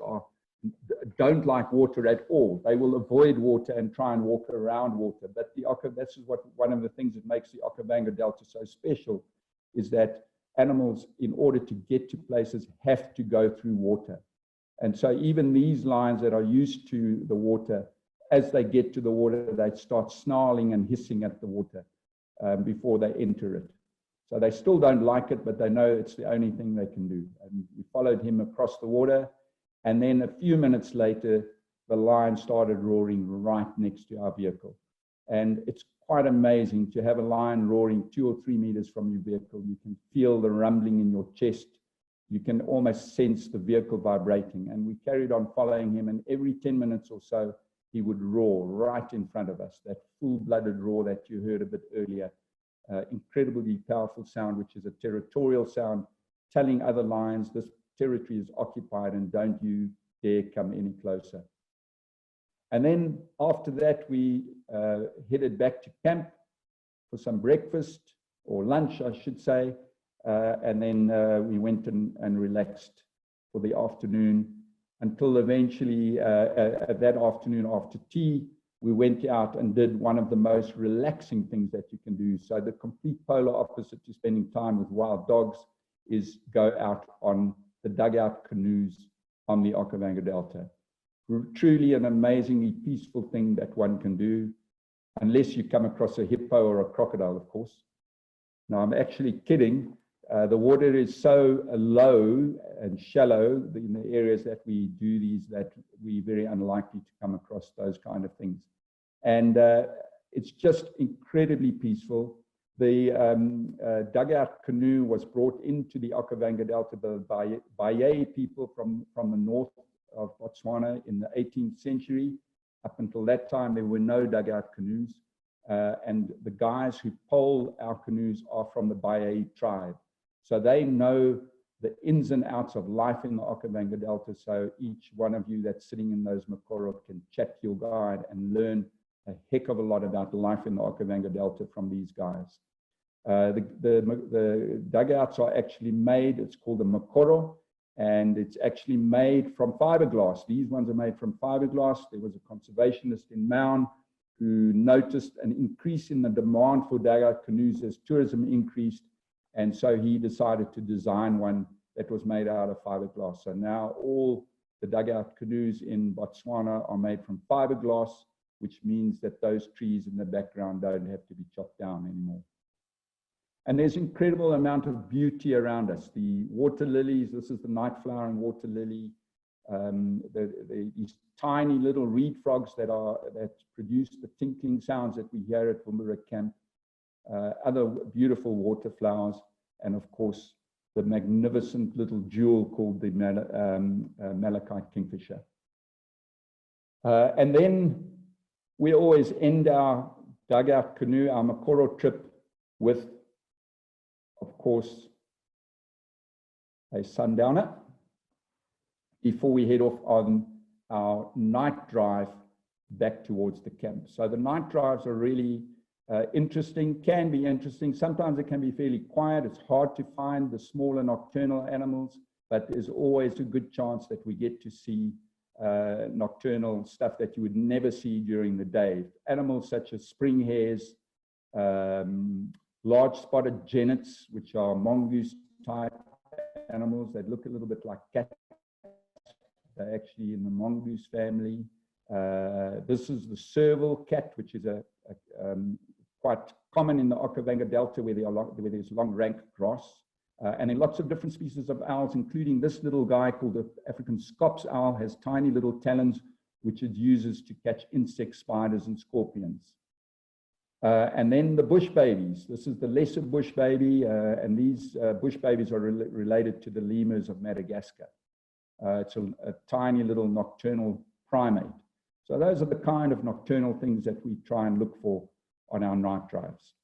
don't like water at all. They will avoid water and try and walk around water. But this is one of the things that makes the Okavango Delta so special, is that animals, in order to get to places, have to go through water. And so even these lions that are used to the water, as they get to the water, they start snarling and hissing at the water before they enter it. So they still don't like it, but they know it's the only thing they can do. And we followed him across the water. And then a few minutes later, the lion started roaring right next to our vehicle. And it's quite amazing to have a lion roaring 2 or 3 meters from your vehicle. You can feel the rumbling in your chest. You can almost sense the vehicle vibrating. And we carried on following him. And every 10 minutes or so, he would roar right in front of us, that full-blooded roar that you heard a bit earlier. Incredibly powerful sound, which is a territorial sound, telling other lions this territory is occupied and don't you dare come any closer. And then after that, we headed back to camp for some breakfast, or lunch, I should say. And then we went and relaxed for the afternoon until eventually that afternoon after tea, we went out and did one of the most relaxing things that you can do. So the complete polar opposite to spending time with wild dogs is go out on the dugout canoes on the Okavango Delta. Truly an amazingly peaceful thing that one can do, unless you come across a hippo or a crocodile, of course. Now, I'm actually kidding. The water is so low and shallow in the areas that we do these that we're very unlikely to come across those kind of things. And it's just incredibly peaceful. The dugout canoe was brought into the Okavango Delta by Baye people from the north of Botswana in the 18th century. Up until that time, there were no dugout canoes. And the guys who pole our canoes are from the Baye tribe. So they know the ins and outs of life in the Okavango Delta. So each one of you that's sitting in those Makoro can chat to your guide and learn a heck of a lot about life in the Okavango Delta from these guys. The dugouts are actually made, it's called a Makoro, and it's actually made from fiberglass. These ones are made from fiberglass. There was a conservationist in Maun who noticed an increase in the demand for dugout canoes as tourism increased, and so he decided to design one that was made out of fiberglass. So now all the dugout canoes in Botswana are made from fiberglass, which means that those trees in the background don't have to be chopped down anymore. And there's incredible amount of beauty around us. The water lilies, this is the night flowering water lily. These tiny little reed frogs that produce the tinkling sounds that we hear at Wumbura Camp. Other beautiful water flowers, and of course, the magnificent little jewel called the malachite kingfisher. And then we always end our dugout canoe, our Makoro trip, with, of course, a sundowner before we head off on our night drive back towards the camp. So the night drives are really interesting, can be interesting. Sometimes it can be fairly quiet. It's hard to find the smaller nocturnal animals, but there's always a good chance that we get to see nocturnal stuff that you would never see during the day. Animals such as spring hares, large spotted genets, which are mongoose type animals that look a little bit like cats. They're actually in the mongoose family. This is the serval cat, which is quite common in the Okavango Delta where there's long rank grass. And then lots of different species of owls, including this little guy called the African scops owl, has tiny little talons, which it uses to catch insects, spiders, and scorpions. And then the bush babies. This is the lesser bush baby, and these bush babies are related to the lemurs of Madagascar. It's a tiny little nocturnal primate. So those are the kind of nocturnal things that we try and look for on our night drives.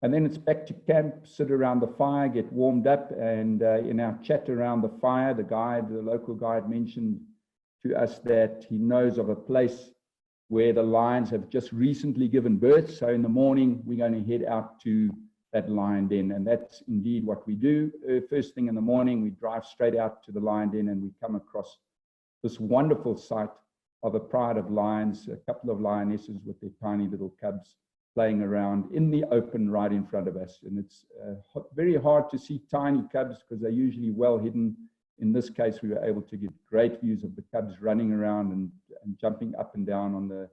And then it's back to camp, sit around the fire, get warmed up, and in our chat around the fire, the local guide mentioned to us that he knows of a place where the lions have just recently given birth. So in the morning, we're going to head out to that lion den, and that's indeed what we do. First thing in the morning, we drive straight out to the lion den, and we come across this wonderful sight of a pride of lions, a couple of lionesses with their tiny little cubs playing around in the open right in front of us. And it's very hard to see tiny cubs because they're usually well hidden. In this case, we were able to get great views of the cubs running around and jumping up and down on the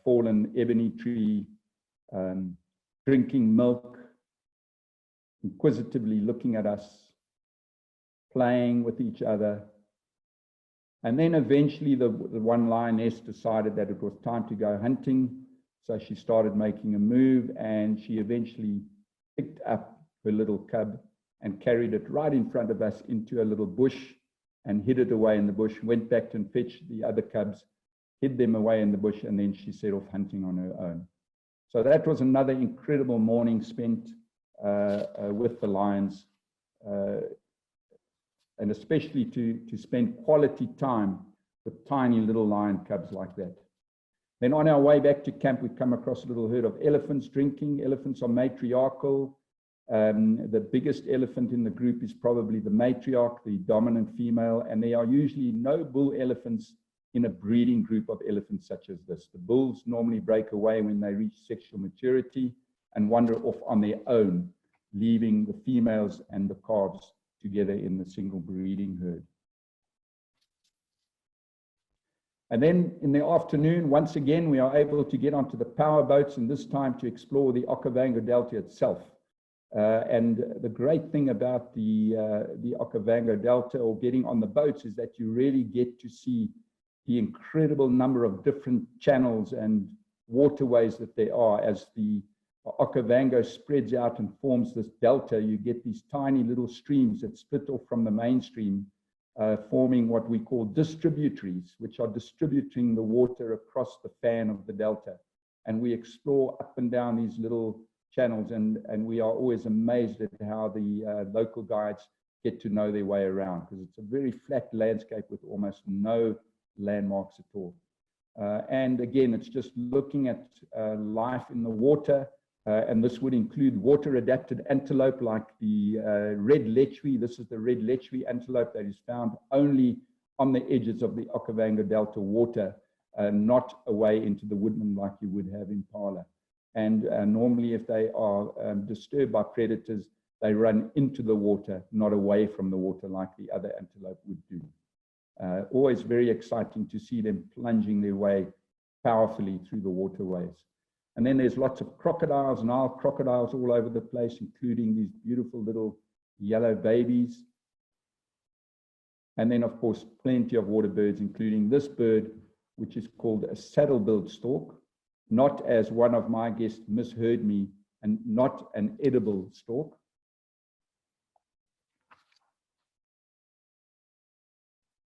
fallen ebony tree, drinking milk, inquisitively looking at us, playing with each other. And then eventually the one lioness decided that it was time to go hunting. So she started making a move, and she eventually picked up her little cub and carried it right in front of us into a little bush and hid it away in the bush, went back and fetched the other cubs, hid them away in the bush, and then she set off hunting on her own. So that was another incredible morning spent with the lions, and especially to spend quality time with tiny little lion cubs like that. Then on our way back to camp, we come across a little herd of elephants drinking. Elephants are matriarchal. The biggest elephant in the group is probably the matriarch, the dominant female, and there are usually no bull elephants in a breeding group of elephants such as this. The bulls normally break away when they reach sexual maturity and wander off on their own, leaving the females and the calves together in the single breeding herd. And then in the afternoon, once again, we are able to get onto the power boats, and this time to explore the Okavango Delta itself. And the great thing about the Okavango Delta, or getting on the boats, is that you really get to see the incredible number of different channels and waterways that there are. As the Okavango spreads out and forms this delta, you get these tiny little streams that split off from the mainstream, forming what we call distributaries, which are distributing the water across the fan of the delta. And we explore up and down these little channels, and we are always amazed at how the local guides get to know their way around, because it's a very flat landscape with almost no landmarks at all. And again, it's just looking at life in the water, and this would include water-adapted antelope like the red lechwe. This is the red lechwe antelope that is found only on the edges of the Okavango Delta water, not away into the woodland like you would have impala. And normally if they are disturbed by predators, they run into the water, not away from the water like the other antelope would do. Always very exciting to see them plunging their way powerfully through the waterways. And then there's lots of crocodiles, Nile crocodiles all over the place, including these beautiful little yellow babies. And then, of course, plenty of water birds, including this bird, which is called a saddle-billed stork, not, as one of my guests misheard me, and not an edible stork.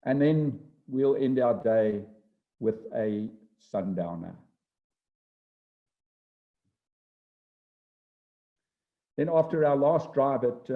And then we'll end our day with a sundowner. Then after our last drive at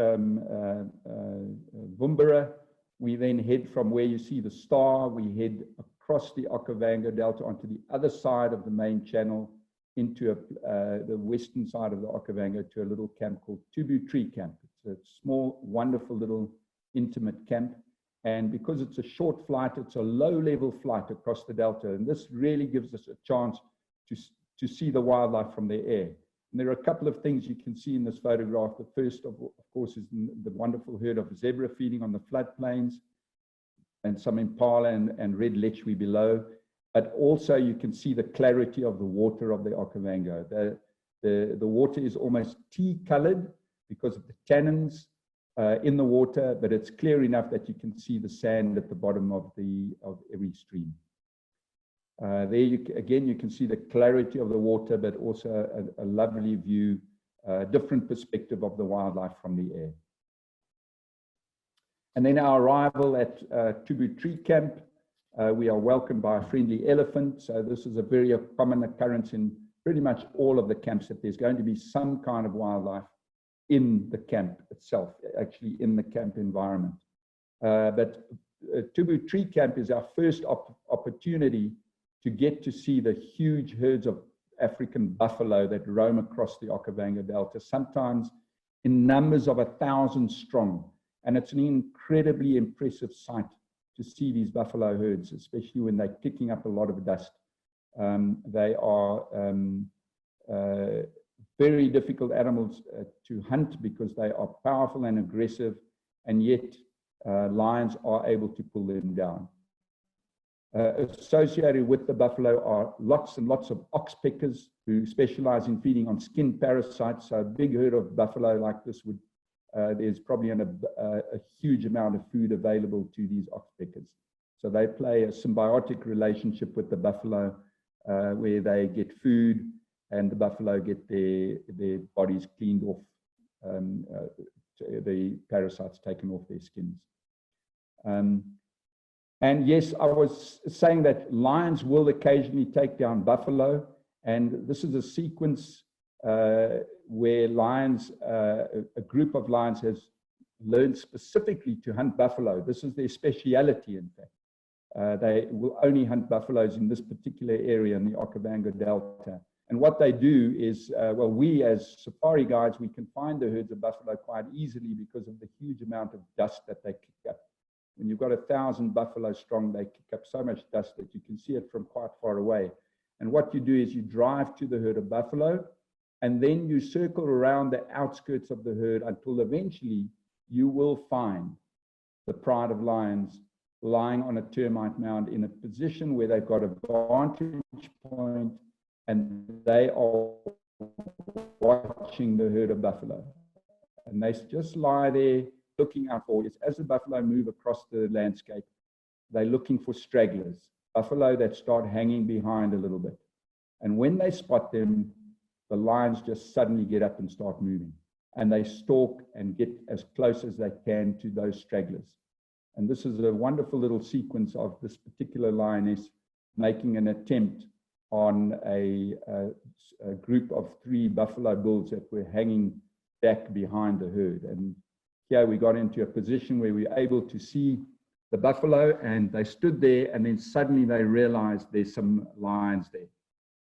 Bumbera, we then head from where you see the star, we head across the Okavango Delta onto the other side of the main channel into the western side of the Okavango to a little camp called Tubu Tree Camp. It's a small, wonderful little intimate camp. And because it's a short flight, it's a low-level flight across the Delta. And this really gives us a chance to see the wildlife from the air. And there are a couple of things you can see in this photograph. The first, of course, is the wonderful herd of zebra feeding on the floodplains, and some impala and red lechwe below. But also you can see the clarity of the water of the Okavango. The water is almost tea-colored because of the tannins in the water, but it's clear enough that you can see the sand at the bottom of every stream. There again, you can see the clarity of the water, but also a lovely view, different perspective of the wildlife from the air. And then our arrival at Tubu Tree Camp, we are welcomed by a friendly elephant. So this is a very common occurrence in pretty much all of the camps, that there's going to be some kind of wildlife in the camp itself, actually in the camp environment. But Tubu Tree Camp is our first opportunity to get to see the huge herds of African buffalo that roam across the Okavango Delta, sometimes in numbers of 1,000 strong. And it's an incredibly impressive sight to see these buffalo herds, especially when they're kicking up a lot of dust. They are very difficult animals to hunt because they are powerful and aggressive, and yet lions are able to pull them down. Associated with the buffalo are lots and lots of oxpeckers who specialize in feeding on skin parasites. So a big herd of buffalo like this would, there's probably a huge amount of food available to these oxpeckers. So they play a symbiotic relationship with the buffalo, where they get food and the buffalo get their bodies cleaned off, the parasites taken off their skins. And yes, I was saying that lions will occasionally take down buffalo, and this is a sequence where lions, a group of lions has learned specifically to hunt buffalo. This is their speciality, in fact. They will only hunt buffaloes in this particular area in the Okavango Delta. And what they do is, well, we as safari guides, we can find the herds of buffalo quite easily because of the huge amount of dust that they kick up. When you've got 1,000 buffalo strong, they kick up so much dust that you can see it from quite far away. And what you do is you drive to the herd of buffalo, and then you circle around the outskirts of the herd until eventually you will find the pride of lions lying on a termite mound in a position where they've got a vantage point, and they are watching the herd of buffalo. And they just lie there looking out for it. As the buffalo move across the landscape, they're looking for stragglers, buffalo that start hanging behind a little bit. And when they spot them, the lions just suddenly get up and start moving. And they stalk and get as close as they can to those stragglers. And this is a wonderful little sequence of this particular lioness making an attempt on a group of 3 buffalo bulls that were hanging back behind the herd. And here we got into a position where we were able to see the buffalo, and they stood there, and then suddenly they realized there's some lions there.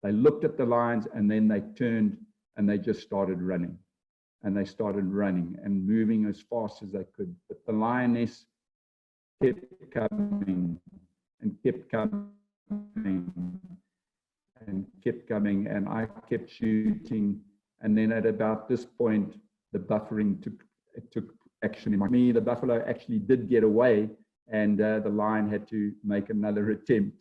They looked at the lions, and then they turned and they just started running. And they started running and moving as fast as they could. But the lioness kept coming and kept coming and kept coming, and I kept shooting. And then at about this point, the buffering took action in me. The buffalo actually did get away, and the lion had to make another attempt.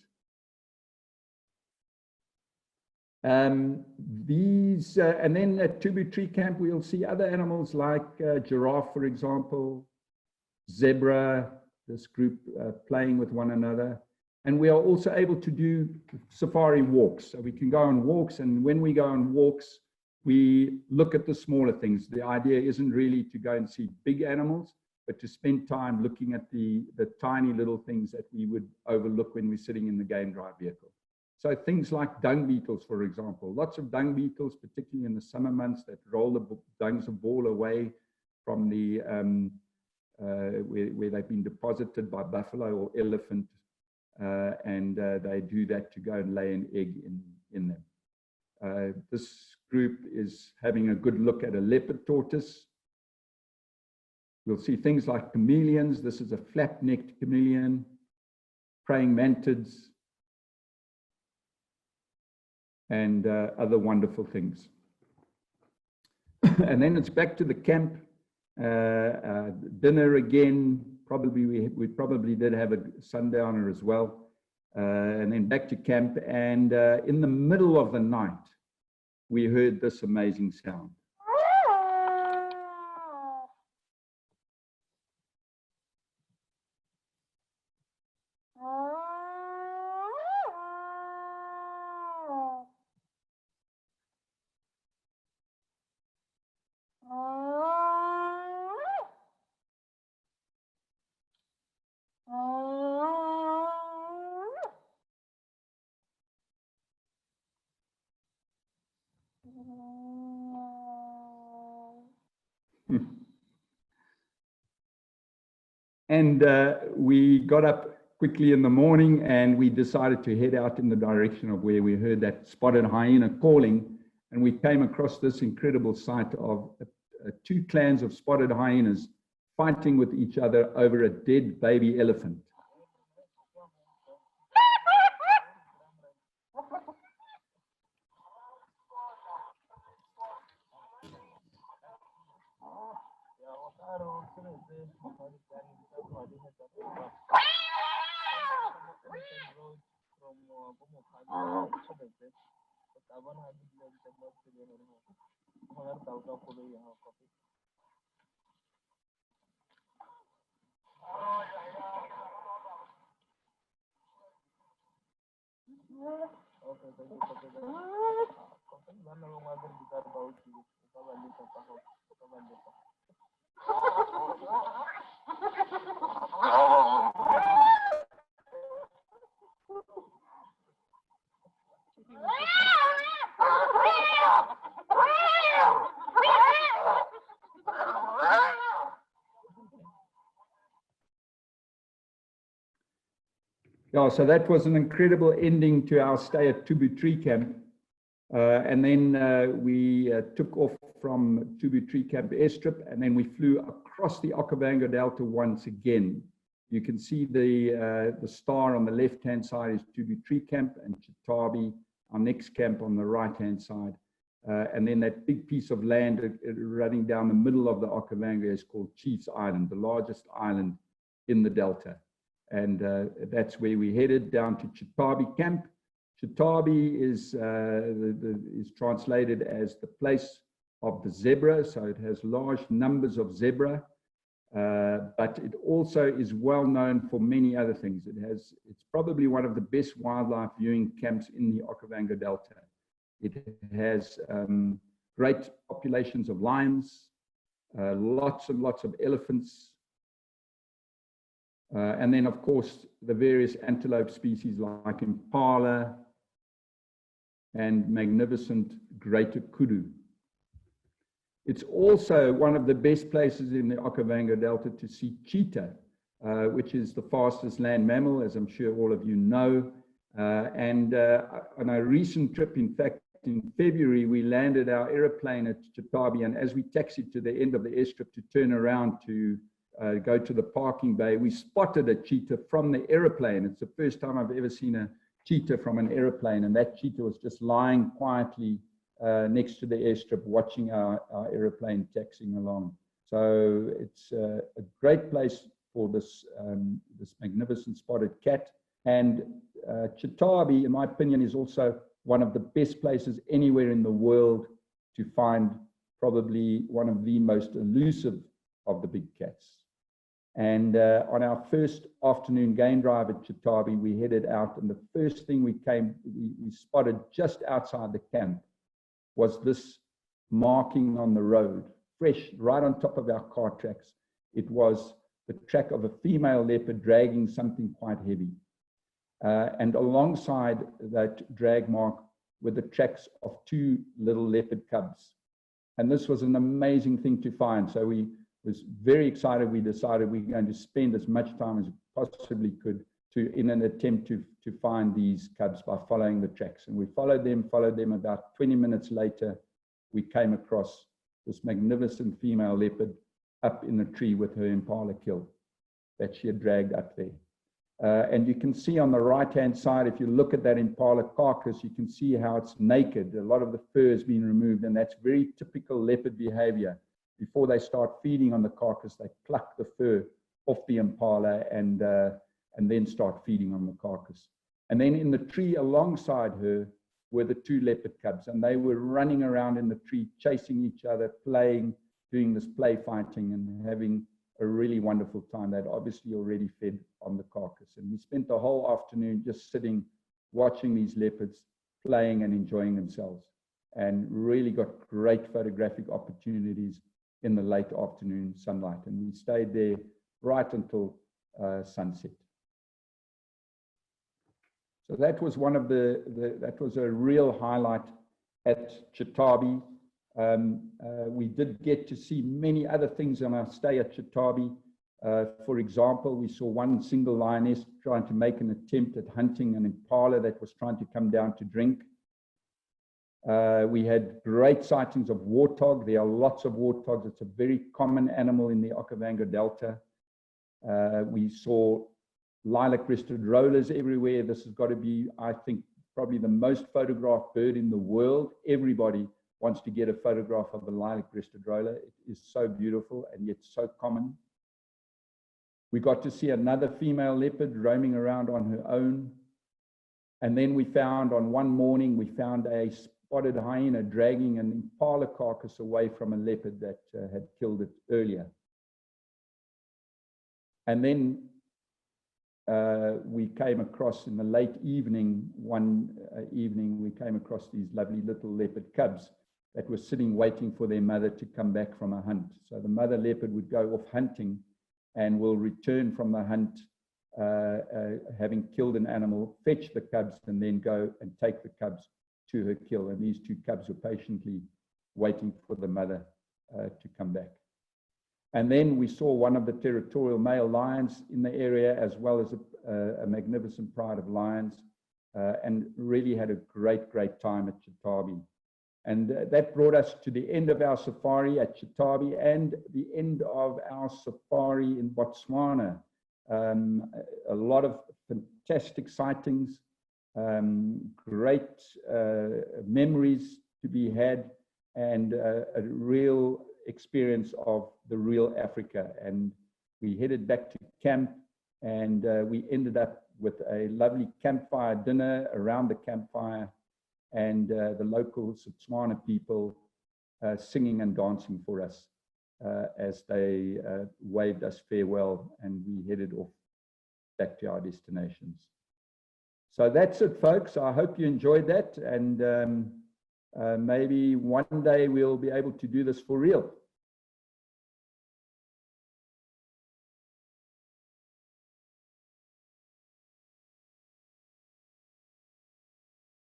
And then at Tubu Tree Camp, we'll see other animals like giraffe, for example, zebra, this group playing with one another. And we are also able to do safari walks. So we can go on walks, and when we go on walks, we look at the smaller things. The idea isn't really to go and see big animals, but to spend time looking at the tiny little things that we would overlook when we're sitting in the game drive vehicle. So things like dung beetles, for example, lots of dung beetles, particularly in the summer months, that roll the dungs of ball away from the where they've been deposited by buffalo or elephant, and they do that to go and lay an egg in them. This group is having a good look at a leopard tortoise. We'll see things like chameleons. This is a flat-necked chameleon, praying mantids, and other wonderful things. And then it's back to the camp, dinner again. Probably we probably did have a sundowner as well, and then back to camp. And in the middle of the night, we heard this amazing sound. And we got up quickly in the morning, and we decided to head out in the direction of where we heard that spotted hyena calling. And we came across this incredible sight of 2 clans of spotted hyenas fighting with each other over a dead baby elephant. Yeah, so that was an incredible ending to our stay at Tubu Tree Camp. And then we took off from Tubu Tree Camp airstrip, and then we flew across the Okavango Delta once again. You can see the star on the left-hand side is Tubu Tree Camp, and Chitabe, our next camp, on the right-hand side. And then that big piece of land running down the middle of the Okavango is called Chief's Island, the largest island in the Delta. And that's where we headed, down to Chitabe Camp. Chitabe is translated as the place of the zebra, so it has large numbers of zebra, but it also is well known for many other things. It's probably one of the best wildlife viewing camps in the Okavango Delta. It has great populations of lions, lots and lots of elephants, and then, of course, the various antelope species like impala, and magnificent greater kudu. It's also one of the best places in the Okavango Delta to see cheetah, which is the fastest land mammal, as I'm sure all of you know. And on a recent trip, in fact, in February, we landed our aeroplane at Chitabe, and as we taxied to the end of the airstrip to turn around to go to the parking bay, we spotted a cheetah from the aeroplane. It's the first time I've ever seen a cheetah from an aeroplane, and that cheetah was just lying quietly next to the airstrip watching our aeroplane taxiing along. So it's a great place for this, this magnificent spotted cat. And Chitabe, in my opinion, is also one of the best places anywhere in the world to find probably one of the most elusive of the big cats. And on our first afternoon game drive at Chitabe, we headed out, and the first thing we spotted just outside the camp was this marking on the road, fresh, right on top of our car tracks. It was the track of a female leopard dragging something quite heavy. And alongside that drag mark were the tracks of 2 little leopard cubs. And this was an amazing thing to find. So we was very excited. We decided we were going to spend as much time as we possibly could in an attempt to find these cubs by following the tracks. And we followed them. About 20 minutes later, we came across this magnificent female leopard up in a tree with her impala kill that she had dragged up there. And you can see on the right-hand side, if you look at that impala carcass, you can see how it's naked. A lot of the fur has been removed, and that's very typical leopard behavior. Before they start feeding on the carcass, they pluck the fur off the impala and then start feeding on the carcass. And then in the tree alongside her were the 2 leopard cubs, and they were running around in the tree, chasing each other, playing, doing this play fighting and having a really wonderful time. They'd obviously already fed on the carcass. And we spent the whole afternoon just sitting, watching these leopards playing and enjoying themselves, and really got great photographic opportunities in the late afternoon sunlight. And we stayed there right until sunset. So that was one of that was a real highlight at Chitabe. We did get to see many other things on our stay at Chitabe. For example, we saw one single lioness trying to make an attempt at hunting an impala that was trying to come down to drink. We had great sightings of warthog. There are lots of warthogs. It's a very common animal in the Okavango Delta. We saw lilac-breasted rollers everywhere. This has got to be, I think, probably the most photographed bird in the world. Everybody wants to get a photograph of a lilac-breasted roller. It is so beautiful and yet so common. We got to see another female leopard roaming around on her own. And then we found, on one morning, we found a spotted hyena dragging an impala carcass away from a leopard that had killed it earlier. And then we came across, in the late evening, one evening, we came across these lovely little leopard cubs that were sitting waiting for their mother to come back from a hunt. So the mother leopard would go off hunting and will return from the hunt, having killed an animal, fetch the cubs, and then go and take the cubs to her kill. And these 2 cubs were patiently waiting for the mother to come back. And then we saw one of the territorial male lions in the area, as well as a magnificent pride of lions, and really had a great time at Chitabe. And that brought us to the end of our safari at Chitabe and the end of our safari in Botswana. A lot of fantastic sightings, great memories to be had, and a real experience of the real Africa. And we headed back to camp, and we ended up with a lovely campfire dinner around the campfire, and the local Botswana people singing and dancing for us as they waved us farewell, and we headed off back to our destinations. So that's it, folks. I hope you enjoyed that, and maybe one day we'll be able to do this for real.